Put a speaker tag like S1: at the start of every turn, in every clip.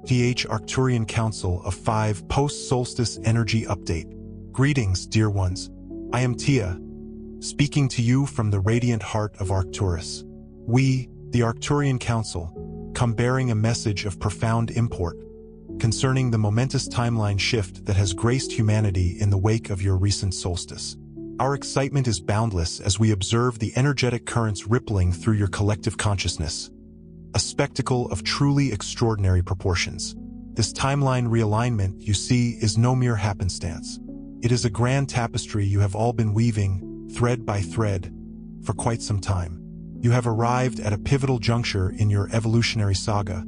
S1: EEAH Arcturian Council of 5 Post-Solstice Energy Update. Greetings, dear ones. I am Tia, speaking to you from the radiant heart of Arcturus. We, the Arcturian Council, come bearing a message of profound import concerning the momentous timeline shift that has graced humanity in the wake of your recent solstice. Our excitement is boundless as we observe the energetic currents rippling through your collective consciousness, a spectacle of truly extraordinary proportions. This timeline realignment, you see, is no mere happenstance. It is a grand tapestry you have all been weaving, thread by thread, for quite some time. You have arrived at a pivotal juncture in your evolutionary saga,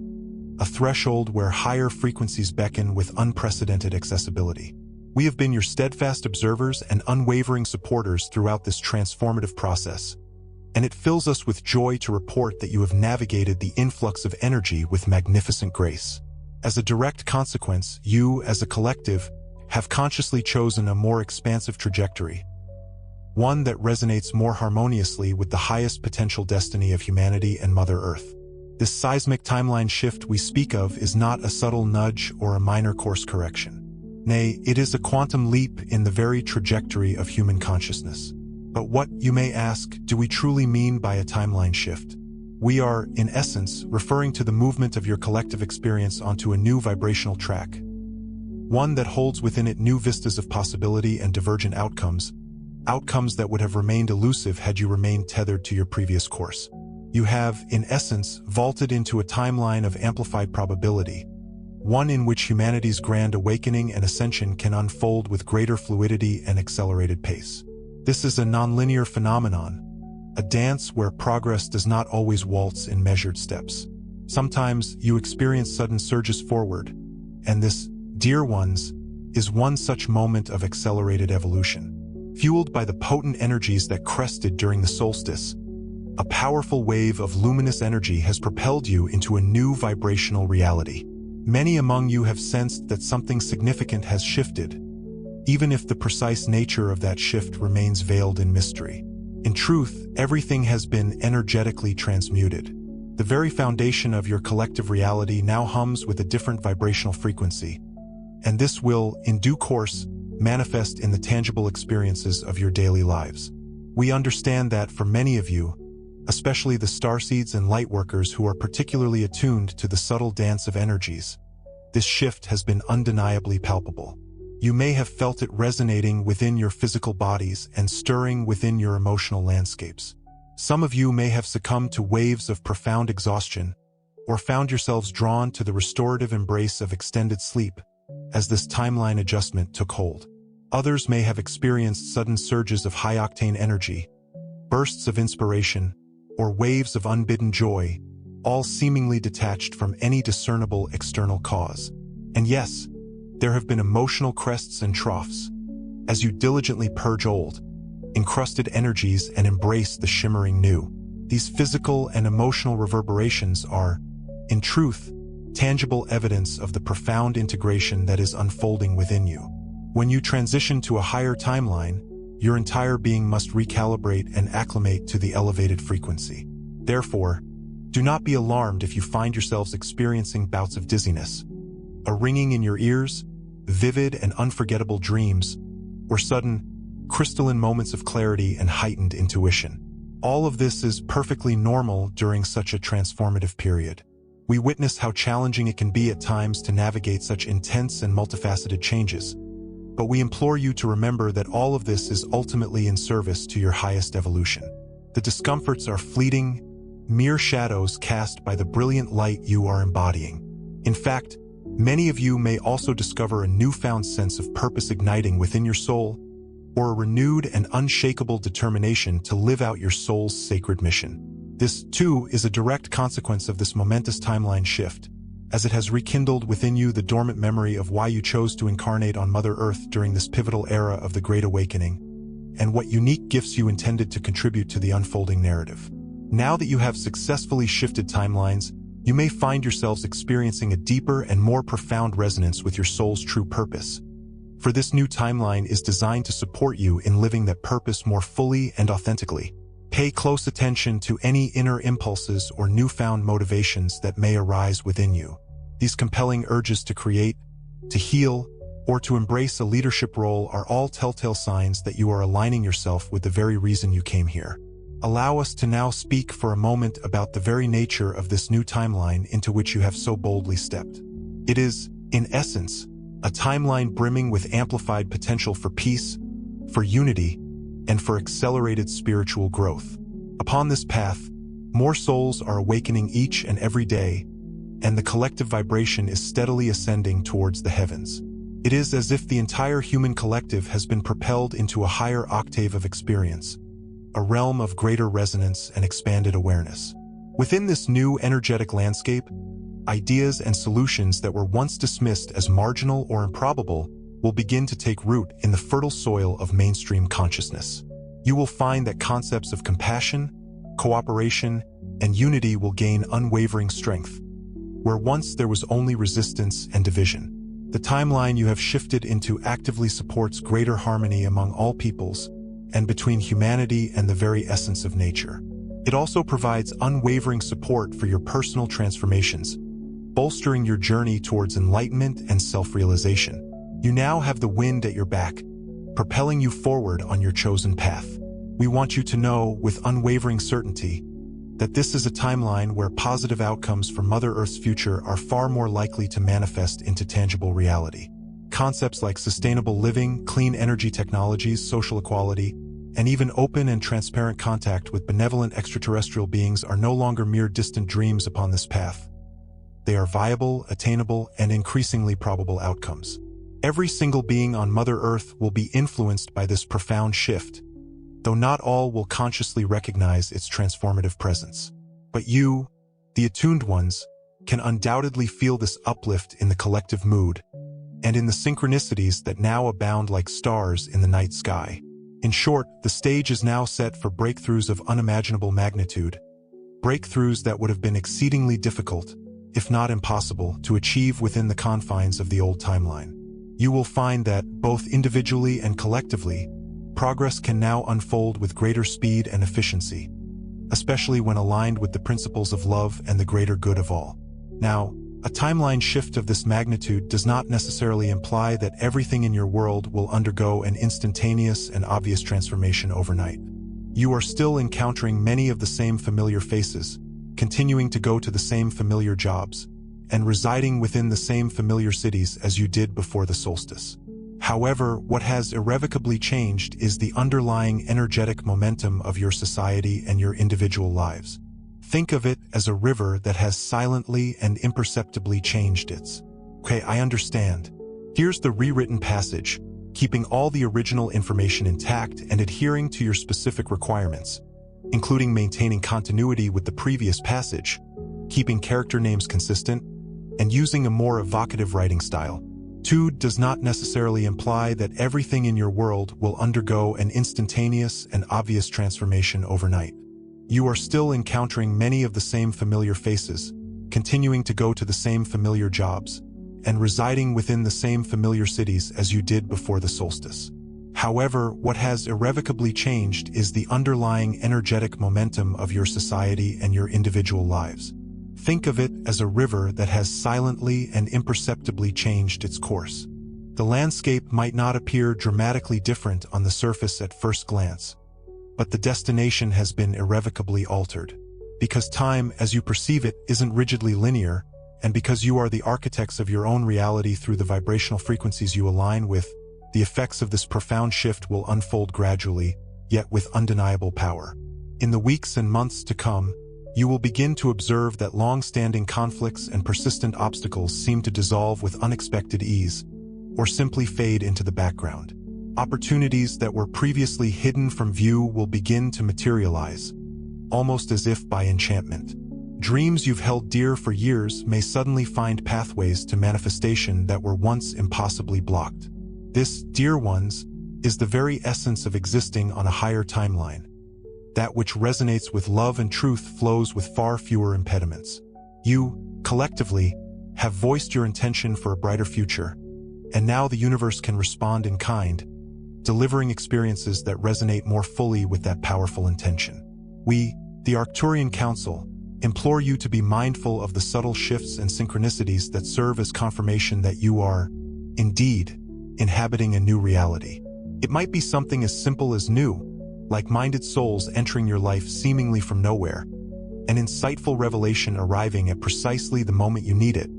S1: a threshold where higher frequencies beckon with unprecedented accessibility. We have been your steadfast observers and unwavering supporters throughout this transformative process, and it fills us with joy to report that you have navigated the influx of energy with magnificent grace. As a direct consequence, you, as a collective, have consciously chosen a more expansive trajectory, one that resonates more harmoniously with the highest potential destiny of humanity and Mother Earth. This seismic timeline shift we speak of is not a subtle nudge or a minor course correction. Nay, it is a quantum leap in the very trajectory of human consciousness. But what, you may ask, do we truly mean by a timeline shift? We are, in essence, referring to the movement of your collective experience onto a new vibrational track, one that holds within it new vistas of possibility and divergent outcomes that would have remained elusive had you remained tethered to your previous course. You have, in essence, vaulted into a timeline of amplified probability, one in which humanity's grand awakening and ascension can unfold with greater fluidity and accelerated pace. This is a nonlinear phenomenon, a dance where progress does not always waltz in measured steps. Sometimes you experience sudden surges forward, and this, dear ones, is one such moment of accelerated evolution. Fueled by the potent energies that crested during the solstice, a powerful wave of luminous energy has propelled you into a new vibrational reality. Many among you have sensed that something significant has shifted, even if the precise nature of that shift remains veiled in mystery. In truth, everything has been energetically transmuted. The very foundation of your collective reality now hums with a different vibrational frequency, and this will, in due course, manifest in the tangible experiences of your daily lives. We understand that for many of you, especially the starseeds and lightworkers who are particularly attuned to the subtle dance of energies, this shift has been undeniably palpable. You may have felt it resonating within your physical bodies and stirring within your emotional landscapes. Some of you may have succumbed to waves of profound exhaustion, or found yourselves drawn to the restorative embrace of extended sleep as this timeline adjustment took hold. Others may have experienced sudden surges of high-octane energy, bursts of inspiration, or waves of unbidden joy, all seemingly detached from any discernible external cause. And yes, there have been emotional crests and troughs, as you diligently purge old, encrusted energies and embrace the shimmering new. These physical and emotional reverberations are, in truth, tangible evidence of the profound integration that is unfolding within you. When you transition to a higher timeline, your entire being must recalibrate and acclimate to the elevated frequency. Therefore, do not be alarmed if you find yourselves experiencing bouts of dizziness, a ringing in your ears, vivid and unforgettable dreams, or sudden, crystalline moments of clarity and heightened intuition. All of this is perfectly normal during such a transformative period. We witness how challenging it can be at times to navigate such intense and multifaceted changes, but we implore you to remember that all of this is ultimately in service to your highest evolution. The discomforts are fleeting, mere shadows cast by the brilliant light you are embodying. In fact, many of you may also discover a newfound sense of purpose igniting within your soul, or a renewed and unshakable determination to live out your soul's sacred mission. This, too, is a direct consequence of this momentous timeline shift, as it has rekindled within you the dormant memory of why you chose to incarnate on Mother Earth during this pivotal era of the Great Awakening, and what unique gifts you intended to contribute to the unfolding narrative. Now that you have successfully shifted timelines, you may find yourselves experiencing a deeper and more profound resonance with your soul's true purpose. For this new timeline is designed to support you in living that purpose more fully and authentically. Pay close attention to any inner impulses or newfound motivations that may arise within you. These compelling urges to create, to heal, or to embrace a leadership role are all telltale signs that you are aligning yourself with the very reason you came here. Allow us to now speak for a moment about the very nature of this new timeline into which you have so boldly stepped. It is, in essence, a timeline brimming with amplified potential for peace, for unity, and for accelerated spiritual growth. Upon this path, more souls are awakening each and every day, and the collective vibration is steadily ascending towards the heavens. It is as if the entire human collective has been propelled into a higher octave of experience, a realm of greater resonance and expanded awareness. Within this new energetic landscape, ideas and solutions that were once dismissed as marginal or improbable will begin to take root in the fertile soil of mainstream consciousness. You will find that concepts of compassion, cooperation, and unity will gain unwavering strength, where once there was only resistance and division. The timeline you have shifted into actively supports greater harmony among all peoples and between humanity and the very essence of nature. It also provides unwavering support for your personal transformations, bolstering your journey towards enlightenment and self-realization. You now have the wind at your back, propelling you forward on your chosen path. We want you to know with unwavering certainty that this is a timeline where positive outcomes for Mother Earth's future are far more likely to manifest into tangible reality. Concepts like sustainable living, clean energy technologies, social equality, and even open and transparent contact with benevolent extraterrestrial beings are no longer mere distant dreams upon this path. They are viable, attainable, and increasingly probable outcomes. Every single being on Mother Earth will be influenced by this profound shift, though not all will consciously recognize its transformative presence. But you, the attuned ones, can undoubtedly feel this uplift in the collective mood and in the synchronicities that now abound like stars in the night sky. In short, the stage is now set for breakthroughs of unimaginable magnitude, breakthroughs that would have been exceedingly difficult, if not impossible, to achieve within the confines of the old timeline. You will find that, both individually and collectively, progress can now unfold with greater speed and efficiency, especially when aligned with the principles of love and the greater good of all. Now, a timeline shift of this magnitude does not necessarily imply that everything in your world will undergo an instantaneous and obvious transformation overnight. You are still encountering many of the same familiar faces, continuing to go to the same familiar jobs, and residing within the same familiar cities as you did before the solstice. However, what has irrevocably changed is the underlying energetic momentum of your society and your individual lives. Think of it as a river that has silently and imperceptibly changed its. Okay, I understand. Here's the rewritten passage, keeping all the original information intact and adhering to your specific requirements, including maintaining continuity with the previous passage, keeping character names consistent, and using a more evocative writing style. 2 does not necessarily imply that everything in your world will undergo an instantaneous and obvious transformation overnight. You are still encountering many of the same familiar faces, continuing to go to the same familiar jobs, and residing within the same familiar cities as you did before the solstice. However, what has irrevocably changed is the underlying energetic momentum of your society and your individual lives. Think of it as a river that has silently and imperceptibly changed its course. The landscape might not appear dramatically different on the surface at first glance, but the destination has been irrevocably altered. Because time, as you perceive it, isn't rigidly linear, and because you are the architects of your own reality through the vibrational frequencies you align with, the effects of this profound shift will unfold gradually, yet with undeniable power. In the weeks and months to come, you will begin to observe that long-standing conflicts and persistent obstacles seem to dissolve with unexpected ease, or simply fade into the background. Opportunities that were previously hidden from view will begin to materialize, almost as if by enchantment. Dreams you've held dear for years may suddenly find pathways to manifestation that were once impossibly blocked. This, dear ones, is the very essence of existing on a higher timeline. That which resonates with love and truth flows with far fewer impediments. You, collectively, have voiced your intention for a brighter future, and now the universe can respond in kind, delivering experiences that resonate more fully with that powerful intention. We, the Arcturian Council, implore you to be mindful of the subtle shifts and synchronicities that serve as confirmation that you are, indeed, inhabiting a new reality. It might be something as simple as new, like-minded souls entering your life seemingly from nowhere, an insightful revelation arriving at precisely the moment you need it,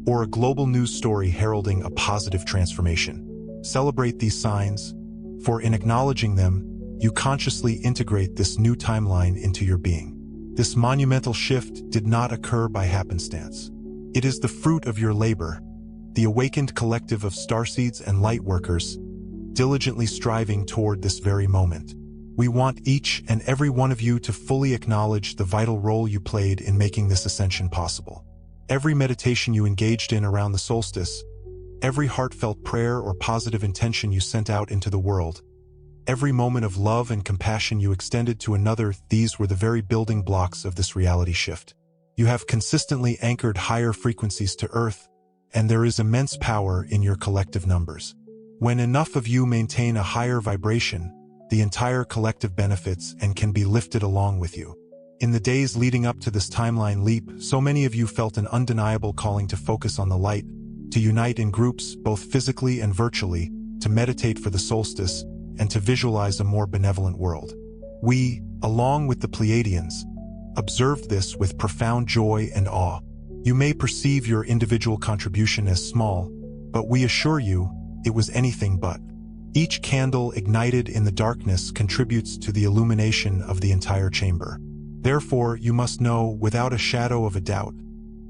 S1: or a global news story heralding a positive transformation. Celebrate these signs, for in acknowledging them, you consciously integrate this new timeline into your being. This monumental shift did not occur by happenstance. It is the fruit of your labor, the awakened collective of starseeds and light workers, diligently striving toward this very moment. We want each and every one of you to fully acknowledge the vital role you played in making this ascension possible. Every meditation you engaged in around the solstice, every heartfelt prayer or positive intention you sent out into the world, every moment of love and compassion you extended to another, these were the very building blocks of this reality shift. You have consistently anchored higher frequencies to Earth, and there is immense power in your collective numbers. When enough of you maintain a higher vibration, the entire collective benefits and can be lifted along with you. In the days leading up to this timeline leap, so many of you felt an undeniable calling to focus on the light, to unite in groups, both physically and virtually, to meditate for the solstice, and to visualize a more benevolent world. We, along with the Pleiadians, observed this with profound joy and awe. You may perceive your individual contribution as small, but we assure you, it was anything but. Each candle ignited in the darkness contributes to the illumination of the entire chamber. Therefore, you must know, without a shadow of a doubt,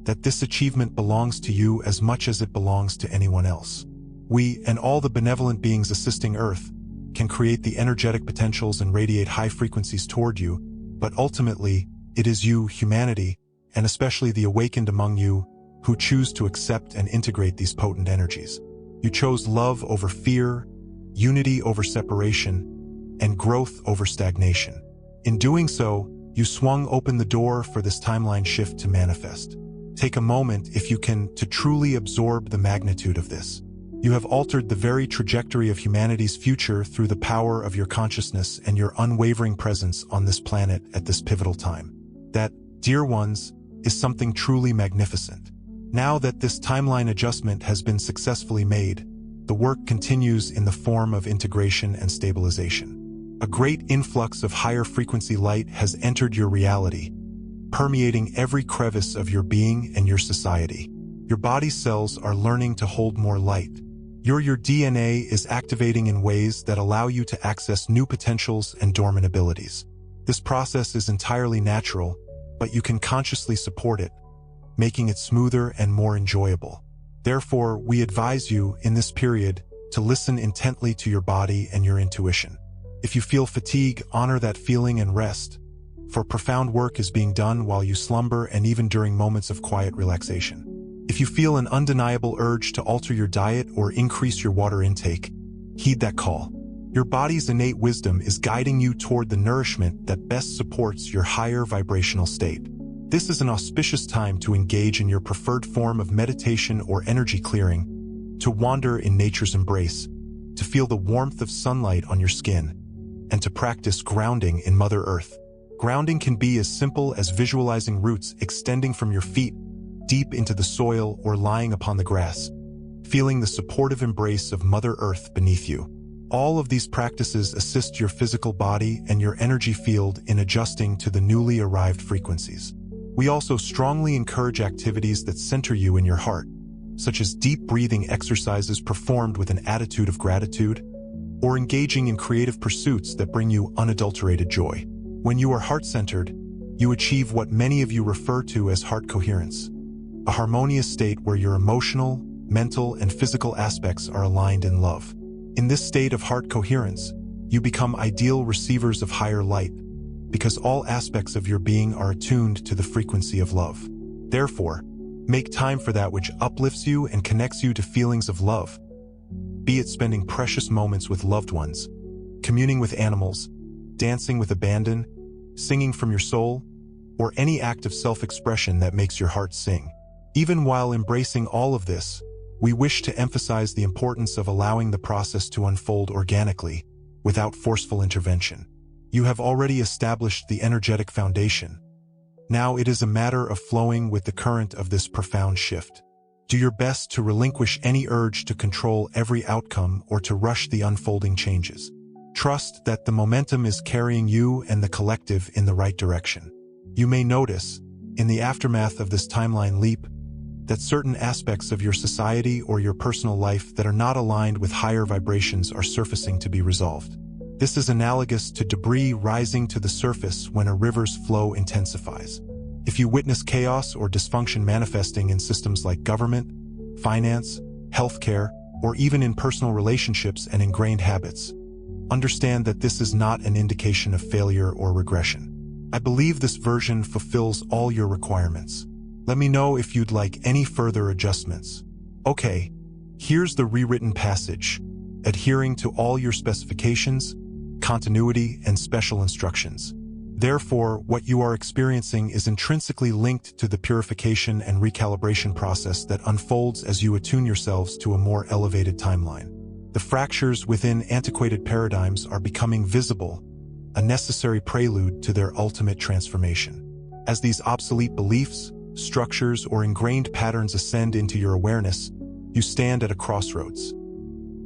S1: that this achievement belongs to you as much as it belongs to anyone else. We, and all the benevolent beings assisting Earth, can create the energetic potentials and radiate high frequencies toward you, but ultimately, it is you, humanity, and especially the awakened among you, who choose to accept and integrate these potent energies. You chose love over fear, unity over separation, and growth over stagnation. In doing so, you swung open the door for this timeline shift to manifest. Take a moment, if you can, to truly absorb the magnitude of this. You have altered the very trajectory of humanity's future through the power of your consciousness and your unwavering presence on this planet at this pivotal time. That, dear ones, is something truly magnificent. Now that this timeline adjustment has been successfully made, the work continues in the form of integration and stabilization. A great influx of higher frequency light has entered your reality, permeating every crevice of your being and your society. Your body's cells are learning to hold more light. Your DNA is activating in ways that allow you to access new potentials and dormant abilities. This process is entirely natural, but you can consciously support it, making it smoother and more enjoyable. Therefore, we advise you, in this period, to listen intently to your body and your intuition. If you feel fatigue, honor that feeling and rest, for profound work is being done while you slumber and even during moments of quiet relaxation. If you feel an undeniable urge to alter your diet or increase your water intake, heed that call. Your body's innate wisdom is guiding you toward the nourishment that best supports your higher vibrational state. This is an auspicious time to engage in your preferred form of meditation or energy clearing, to wander in nature's embrace, to feel the warmth of sunlight on your skin, and to practice grounding in Mother Earth. Grounding can be as simple as visualizing roots extending from your feet deep into the soil or lying upon the grass, feeling the supportive embrace of Mother Earth beneath you. All of these practices assist your physical body and your energy field in adjusting to the newly arrived frequencies. We also strongly encourage activities that center you in your heart, such as deep breathing exercises performed with an attitude of gratitude, or engaging in creative pursuits that bring you unadulterated joy. When you are heart-centered, you achieve what many of you refer to as heart coherence, a harmonious state where your emotional, mental, and physical aspects are aligned in love. In this state of heart coherence, you become ideal receivers of higher light, because all aspects of your being are attuned to the frequency of love. Therefore, make time for that which uplifts you and connects you to feelings of love, be it spending precious moments with loved ones, communing with animals, dancing with abandon, singing from your soul, or any act of self-expression that makes your heart sing. Even while embracing all of this, we wish to emphasize the importance of allowing the process to unfold organically, without forceful intervention. You have already established the energetic foundation. Now it is a matter of flowing with the current of this profound shift. Do your best to relinquish any urge to control every outcome or to rush the unfolding changes. Trust that the momentum is carrying you and the collective in the right direction. You may notice, in the aftermath of this timeline leap, that certain aspects of your society or your personal life that are not aligned with higher vibrations are surfacing to be resolved. This is analogous to debris rising to the surface when a river's flow intensifies. If you witness chaos or dysfunction manifesting in systems like government, finance, healthcare, or even in personal relationships and ingrained habits, understand that this is not an indication of failure or regression. I believe this version fulfills all your requirements. Let me know if you'd like any further adjustments. Okay, here's the rewritten passage, adhering to all your specifications, continuity, and special instructions. Therefore, what you are experiencing is intrinsically linked to the purification and recalibration process that unfolds as you attune yourselves to a more elevated timeline. The fractures within antiquated paradigms are becoming visible, a necessary prelude to their ultimate transformation. As these obsolete beliefs, structures, or ingrained patterns ascend into your awareness, you stand at a crossroads.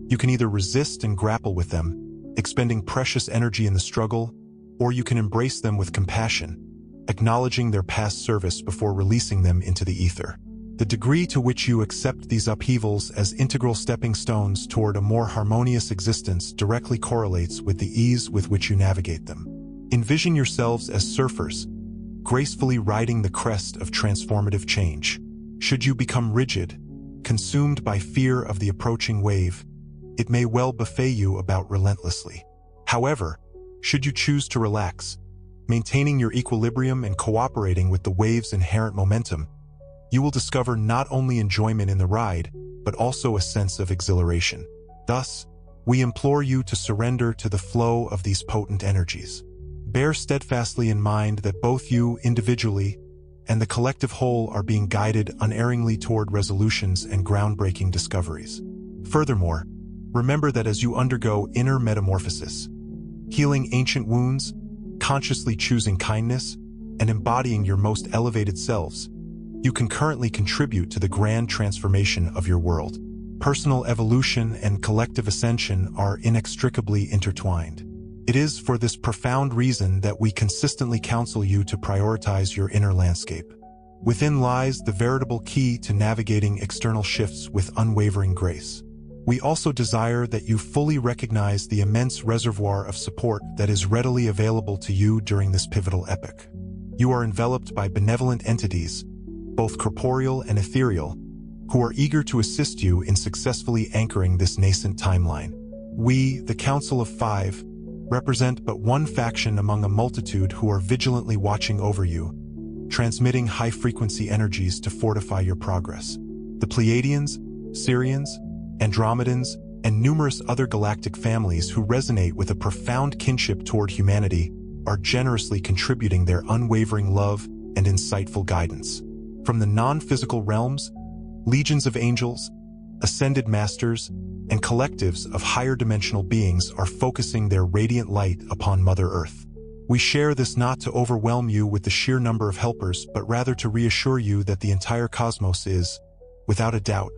S1: You can either resist and grapple with them, expending precious energy in the struggle, or you can embrace them with compassion, acknowledging their past service before releasing them into the ether. The degree to which you accept these upheavals as integral stepping stones toward a more harmonious existence directly correlates with the ease with which you navigate them. Envision yourselves as surfers, gracefully riding the crest of transformative change. Should you become rigid, consumed by fear of the approaching wave, it may well buffet you about relentlessly. However, should you choose to relax, maintaining your equilibrium and cooperating with the wave's inherent momentum, you will discover not only enjoyment in the ride, but also a sense of exhilaration. Thus, we implore you to surrender to the flow of these potent energies. Bear steadfastly in mind that both you individually and the collective whole are being guided unerringly toward resolutions and groundbreaking discoveries. Furthermore, remember that as you undergo inner metamorphosis, healing ancient wounds, consciously choosing kindness, and embodying your most elevated selves, you can currently contribute to the grand transformation of your world. Personal evolution and collective ascension are inextricably intertwined. It is for this profound reason that we consistently counsel you to prioritize your inner landscape. Within lies the veritable key to navigating external shifts with unwavering grace. We also desire that you fully recognize the immense reservoir of support that is readily available to you during this pivotal epoch. You are enveloped by benevolent entities, both corporeal and ethereal, who are eager to assist you in successfully anchoring this nascent timeline. We, the Council of Five, represent but one faction among a multitude who are vigilantly watching over you, transmitting high-frequency energies to fortify your progress. The Pleiadians, Sheran, Andromedans, and numerous other galactic families who resonate with a profound kinship toward humanity are generously contributing their unwavering love and insightful guidance. From the non-physical realms, legions of angels, ascended masters, and collectives of higher dimensional beings are focusing their radiant light upon Mother Earth. We share this not to overwhelm you with the sheer number of helpers, but rather to reassure you that the entire cosmos is, without a doubt,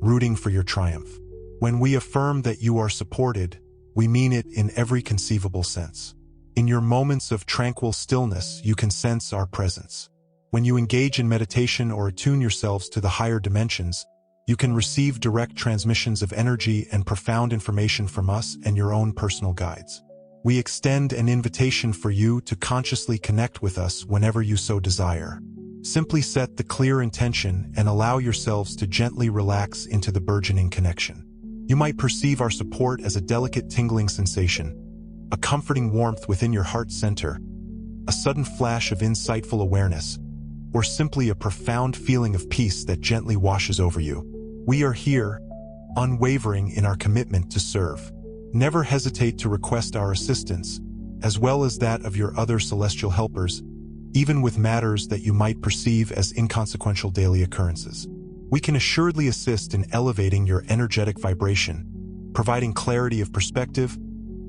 S1: rooting for your triumph. When we affirm that you are supported, we mean it in every conceivable sense. In your moments of tranquil stillness, you can sense our presence. When you engage in meditation or attune yourselves to the higher dimensions, you can receive direct transmissions of energy and profound information from us and your own personal guides. We extend an invitation for you to consciously connect with us whenever you so desire. Simply set the clear intention and allow yourselves to gently relax into the burgeoning connection. You might perceive our support as a delicate tingling sensation, a comforting warmth within your heart center, a sudden flash of insightful awareness, or simply a profound feeling of peace that gently washes over you. We are here, unwavering in our commitment to serve. Never hesitate to request our assistance, as well as that of your other celestial helpers, even with matters that you might perceive as inconsequential daily occurrences. We can assuredly assist in elevating your energetic vibration, providing clarity of perspective,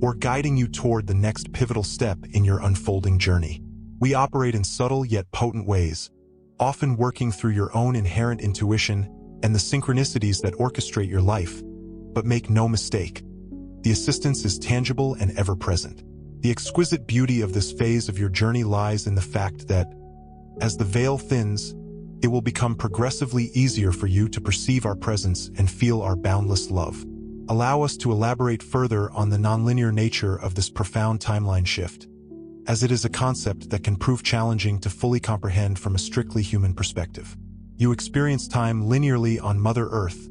S1: or guiding you toward the next pivotal step in your unfolding journey. We operate in subtle yet potent ways, often working through your own inherent intuition and the synchronicities that orchestrate your life. But make no mistake, the assistance is tangible and ever-present. The exquisite beauty of this phase of your journey lies in the fact that, as the veil thins, it will become progressively easier for you to perceive our presence and feel our boundless love. Allow us to elaborate further on the nonlinear nature of this profound timeline shift, as it is a concept that can prove challenging to fully comprehend from a strictly human perspective. You experience time linearly on Mother Earth,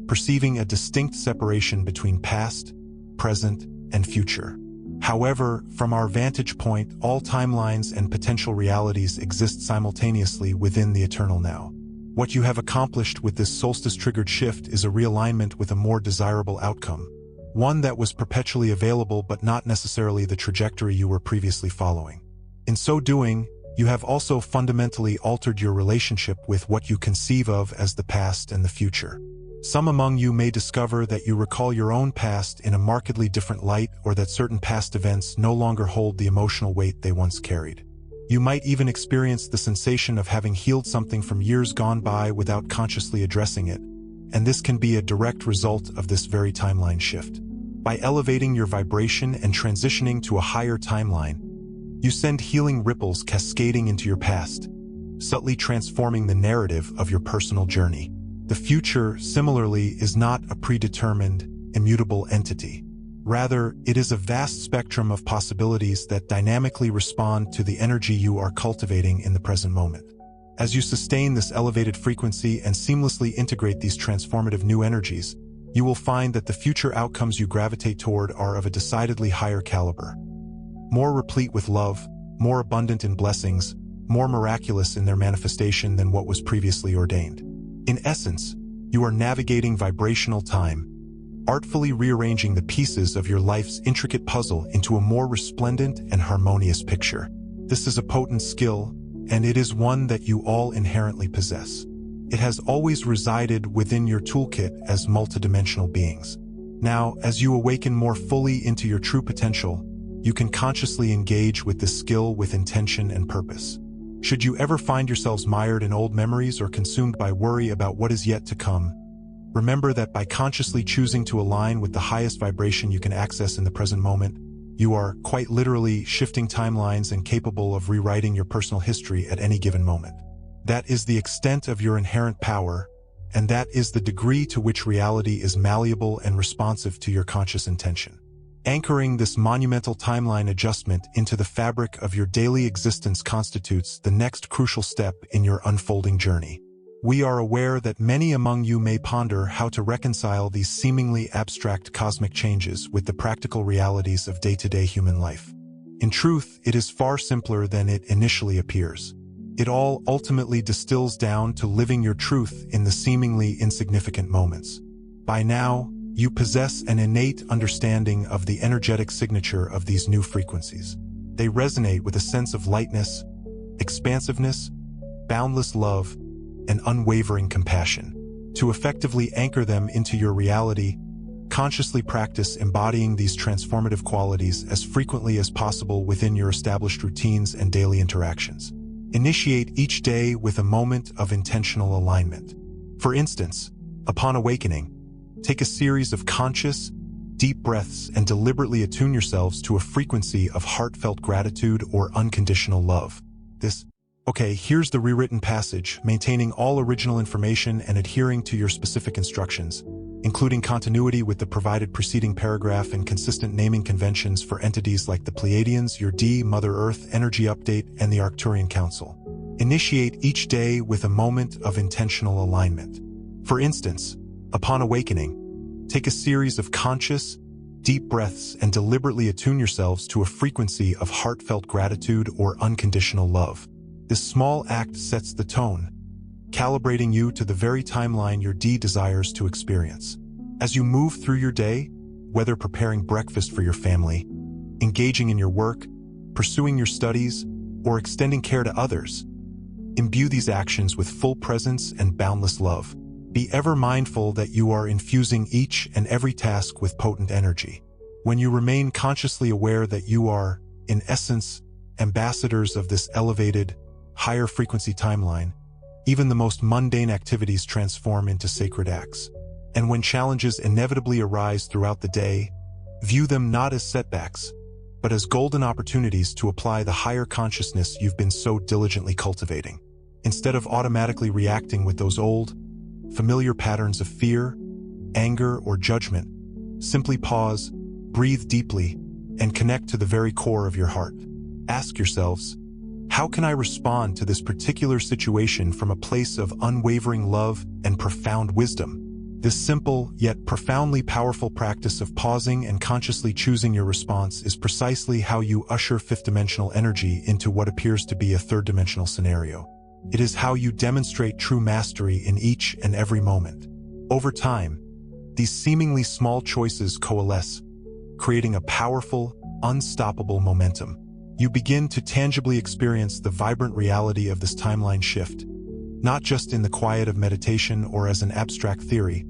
S1: perceiving a distinct separation between past, present, and future. However, from our vantage point, all timelines and potential realities exist simultaneously within the eternal now. What you have accomplished with this solstice-triggered shift is a realignment with a more desirable outcome, one that was perpetually available but not necessarily the trajectory you were previously following. In so doing, you have also fundamentally altered your relationship with what you conceive of as the past and the future. Some among you may discover that you recall your own past in a markedly different light, or that certain past events no longer hold the emotional weight they once carried. You might even experience the sensation of having healed something from years gone by without consciously addressing it, and this can be a direct result of this very timeline shift. By elevating your vibration and transitioning to a higher timeline, you send healing ripples cascading into your past, subtly transforming the narrative of your personal journey. The future, similarly, is not a predetermined, immutable entity. Rather, it is a vast spectrum of possibilities that dynamically respond to the energy you are cultivating in the present moment. As you sustain this elevated frequency and seamlessly integrate these transformative new energies, you will find that the future outcomes you gravitate toward are of a decidedly higher caliber. More replete with love, more abundant in blessings, more miraculous in their manifestation than what was previously ordained. In essence, you are navigating vibrational time, artfully rearranging the pieces of your life's intricate puzzle into a more resplendent and harmonious picture. This is a potent skill, and it is one that you all inherently possess. It has always resided within your toolkit as multidimensional beings. Now, as you awaken more fully into your true potential, you can consciously engage with this skill with intention and purpose. Should you ever find yourselves mired in old memories or consumed by worry about what is yet to come, remember that by consciously choosing to align with the highest vibration you can access in the present moment, you are, quite literally, shifting timelines and capable of rewriting your personal history at any given moment. That is the extent of your inherent power, and that is the degree to which reality is malleable and responsive to your conscious intention. Anchoring this monumental timeline adjustment into the fabric of your daily existence constitutes the next crucial step in your unfolding journey. We are aware that many among you may ponder how to reconcile these seemingly abstract cosmic changes with the practical realities of day-to-day human life. In truth, it is far simpler than it initially appears. It all ultimately distills down to living your truth in the seemingly insignificant moments. By now, you possess an innate understanding of the energetic signature of these new frequencies. They resonate with a sense of lightness, expansiveness, boundless love, and unwavering compassion. To effectively anchor them into your reality, consciously practice embodying these transformative qualities as frequently as possible within your established routines and daily interactions. Initiate each day with a moment of intentional alignment. For instance, upon awakening, take a series of conscious, deep breaths and deliberately attune yourselves to a frequency of heartfelt gratitude or unconditional love. Here's the rewritten passage, maintaining all original information and adhering to your specific instructions, including continuity with the provided preceding paragraph and consistent naming conventions for entities like the Pleiadians, your Mother Earth Energy Update, and the Arcturian Council. Initiate each day with a moment of intentional alignment. For instance, upon awakening, take a series of conscious, deep breaths and deliberately attune yourselves to a frequency of heartfelt gratitude or unconditional love. This small act sets the tone, calibrating you to the very timeline your desires to experience. As you move through your day, whether preparing breakfast for your family, engaging in your work, pursuing your studies, or extending care to others, imbue these actions with full presence and boundless love. Be ever mindful that you are infusing each and every task with potent energy. When you remain consciously aware that you are, in essence, ambassadors of this elevated, higher frequency timeline, even the most mundane activities transform into sacred acts. And when challenges inevitably arise throughout the day, view them not as setbacks, but as golden opportunities to apply the higher consciousness you've been so diligently cultivating. Instead of automatically reacting with those old, familiar patterns of fear, anger, or judgment, simply pause, breathe deeply, and connect to the very core of your heart. Ask yourselves, how can I respond to this particular situation from a place of unwavering love and profound wisdom? This simple, yet profoundly powerful practice of pausing and consciously choosing your response is precisely how you usher fifth-dimensional energy into what appears to be a third-dimensional scenario. It is how you demonstrate true mastery in each and every moment. Over time, these seemingly small choices coalesce, creating a powerful, unstoppable momentum. You begin to tangibly experience the vibrant reality of this timeline shift, not just in the quiet of meditation or as an abstract theory,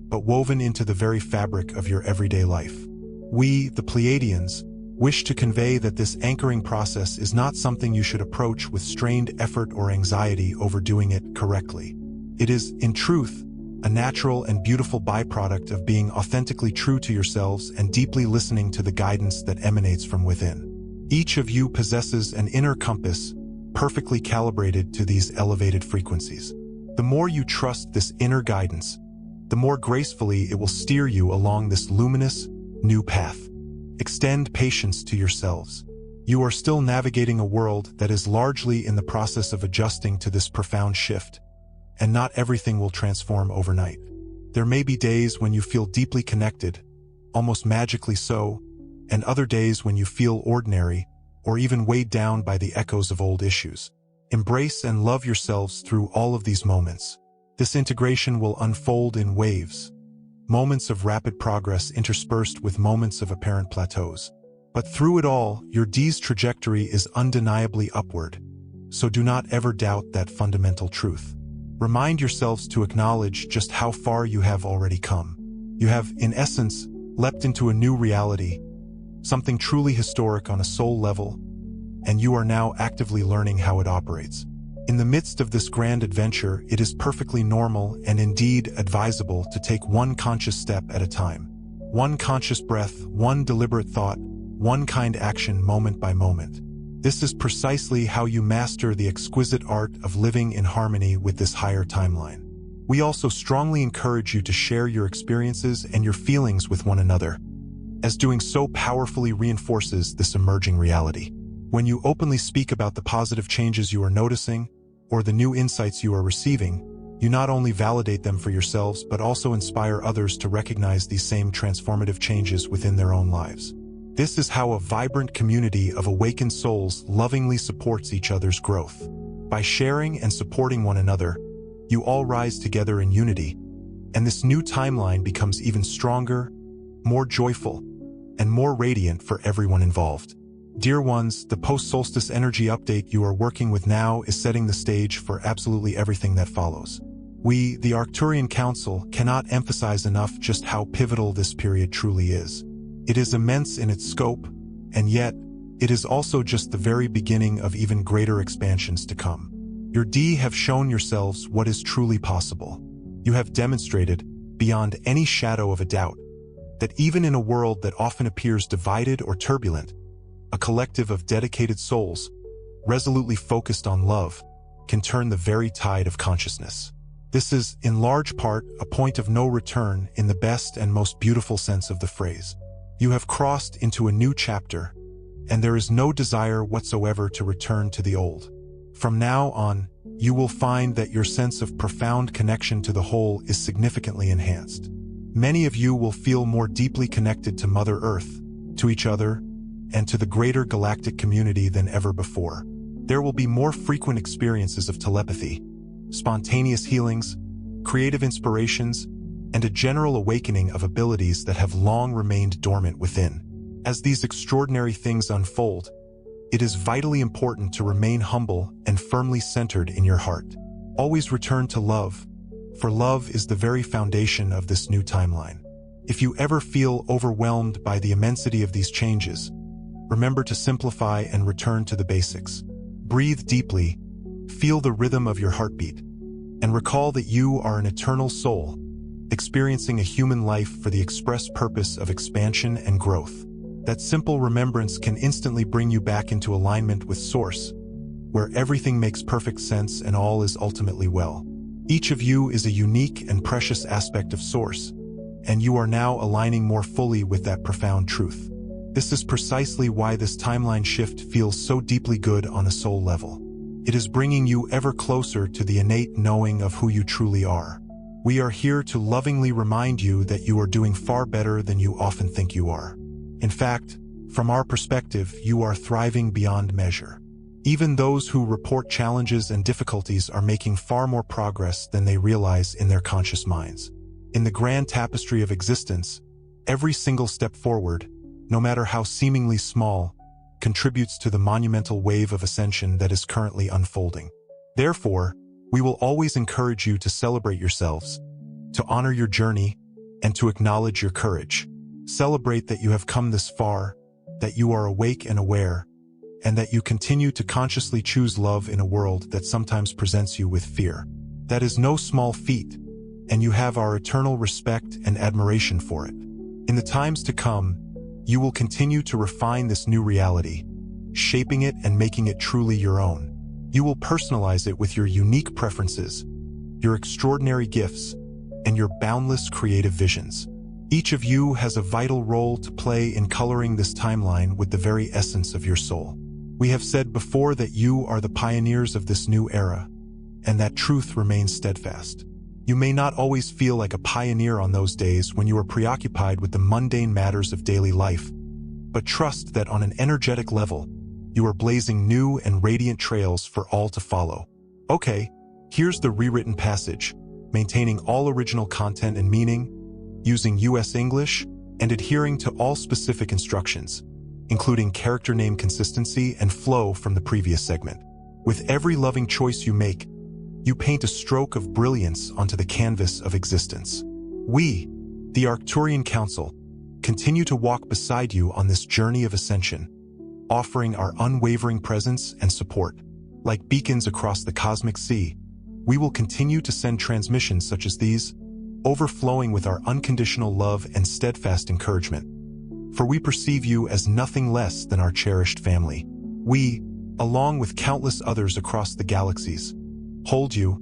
S1: but woven into the very fabric of your everyday life. We, the Pleiadians, wish to convey that this anchoring process is not something you should approach with strained effort or anxiety over doing it correctly. It is, in truth, a natural and beautiful byproduct of being authentically true to yourselves and deeply listening to the guidance that emanates from within. Each of you possesses an inner compass, perfectly calibrated to these elevated frequencies. The more you trust this inner guidance, the more gracefully it will steer you along this luminous, new path. Extend patience to yourselves. You are still navigating a world that is largely in the process of adjusting to this profound shift, and not everything will transform overnight. There may be days when you feel deeply connected, almost magically so, and other days when you feel ordinary, or even weighed down by the echoes of old issues. Embrace and love yourselves through all of these moments. This integration will unfold in waves, moments of rapid progress interspersed with moments of apparent plateaus. But through it all, your D's trajectory is undeniably upward, so do not ever doubt that fundamental truth. Remind yourselves to acknowledge just how far you have already come. You have, in essence, leapt into a new reality, something truly historic on a soul level, and you are now actively learning how it operates. In the midst of this grand adventure, it is perfectly normal and indeed advisable to take one conscious step at a time. One conscious breath, one deliberate thought, one kind action moment by moment. This is precisely how you master the exquisite art of living in harmony with this higher timeline. We also strongly encourage you to share your experiences and your feelings with one another, as doing so powerfully reinforces this emerging reality. When you openly speak about the positive changes you are noticing, or the new insights you are receiving, you not only validate them for yourselves but also inspire others to recognize these same transformative changes within their own lives. This is how a vibrant community of awakened souls lovingly supports each other's growth. By sharing and supporting one another, you all rise together in unity, and this new timeline becomes even stronger, more joyful, and more radiant for everyone involved. Dear ones, the post-solstice energy update you are working with now is setting the stage for absolutely everything that follows. We, the Arcturian Council, cannot emphasize enough just how pivotal this period truly is. It is immense in its scope, and yet, it is also just the very beginning of even greater expansions to come. Your D have shown yourselves what is truly possible. You have demonstrated, beyond any shadow of a doubt, that even in a world that often appears divided or turbulent, a collective of dedicated souls, resolutely focused on love, can turn the very tide of consciousness. This is, in large part, a point of no return in the best and most beautiful sense of the phrase. You have crossed into a new chapter, and there is no desire whatsoever to return to the old. From now on, you will find that your sense of profound connection to the whole is significantly enhanced. Many of you will feel more deeply connected to Mother Earth, to each other, and to the greater galactic community than ever before. There will be more frequent experiences of telepathy, spontaneous healings, creative inspirations, and a general awakening of abilities that have long remained dormant within. As these extraordinary things unfold, it is vitally important to remain humble and firmly centered in your heart. Always return to love, for love is the very foundation of this new timeline. If you ever feel overwhelmed by the immensity of these changes, remember to simplify and return to the basics. Breathe deeply, feel the rhythm of your heartbeat, and recall that you are an eternal soul, experiencing a human life for the express purpose of expansion and growth. That simple remembrance can instantly bring you back into alignment with Source, where everything makes perfect sense and all is ultimately well. Each of you is a unique and precious aspect of Source, and you are now aligning more fully with that profound truth. This is precisely why this timeline shift feels so deeply good on a soul level. It is bringing you ever closer to the innate knowing of who you truly are. We are here to lovingly remind you that you are doing far better than you often think you are. In fact, from our perspective, you are thriving beyond measure. Even those who report challenges and difficulties are making far more progress than they realize in their conscious minds. In the grand tapestry of existence, every single step forward, no matter how seemingly small, contributes to the monumental wave of ascension that is currently unfolding. Therefore, we will always encourage you to celebrate yourselves, to honor your journey, and to acknowledge your courage. Celebrate that you have come this far, that you are awake and aware, and that you continue to consciously choose love in a world that sometimes presents you with fear. That is no small feat, and you have our eternal respect and admiration for it. In the times to come, you will continue to refine this new reality, shaping it and making it truly your own. You will personalize it with your unique preferences, your extraordinary gifts, and your boundless creative visions. Each of you has a vital role to play in coloring this timeline with the very essence of your soul. We have said before that you are the pioneers of this new era, and that truth remains steadfast. You may not always feel like a pioneer on those days when you are preoccupied with the mundane matters of daily life, but trust that on an energetic level, you are blazing new and radiant trails for all to follow. Okay, here's the rewritten passage, maintaining all original content and meaning, using US English, and adhering to all specific instructions, including character name consistency and flow from the previous segment. With every loving choice you make, you paint a stroke of brilliance onto the canvas of existence. We, the Arcturian Council, continue to walk beside you on this journey of ascension, offering our unwavering presence and support. Like beacons across the cosmic sea, we will continue to send transmissions such as these, overflowing with our unconditional love and steadfast encouragement. For we perceive you as nothing less than our cherished family. We, along with countless others across the galaxies, hold you,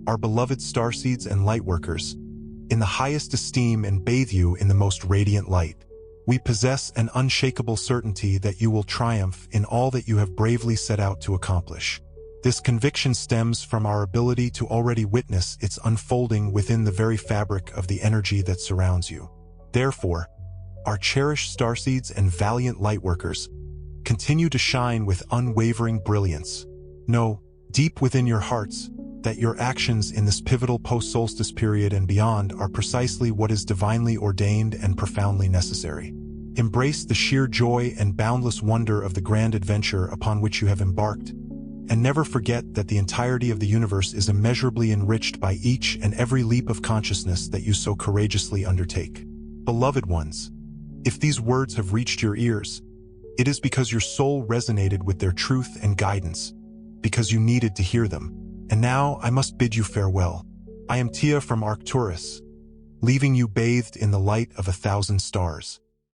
S1: our beloved starseeds and lightworkers, in the highest esteem and bathe you in the most radiant light. We possess an unshakable certainty that you will triumph in all that you have bravely set out to accomplish. This conviction stems from our ability to already witness its unfolding within the very fabric of the energy that surrounds you. Therefore, our cherished starseeds and valiant lightworkers continue to shine with unwavering brilliance. Know, deep within your hearts, that your actions in this pivotal post-solstice period and beyond are precisely what is divinely ordained and profoundly necessary. Embrace the sheer joy and boundless wonder of the grand adventure upon which you have embarked, and never forget that the entirety of the universe is immeasurably enriched by each and every leap of consciousness that you so courageously undertake. Beloved ones, if these words have reached your ears, it is because your soul resonated with their truth and guidance, because you needed to hear them. And now I must bid you farewell. I am Tia from Arcturus, leaving you bathed in the light of 1,000 stars.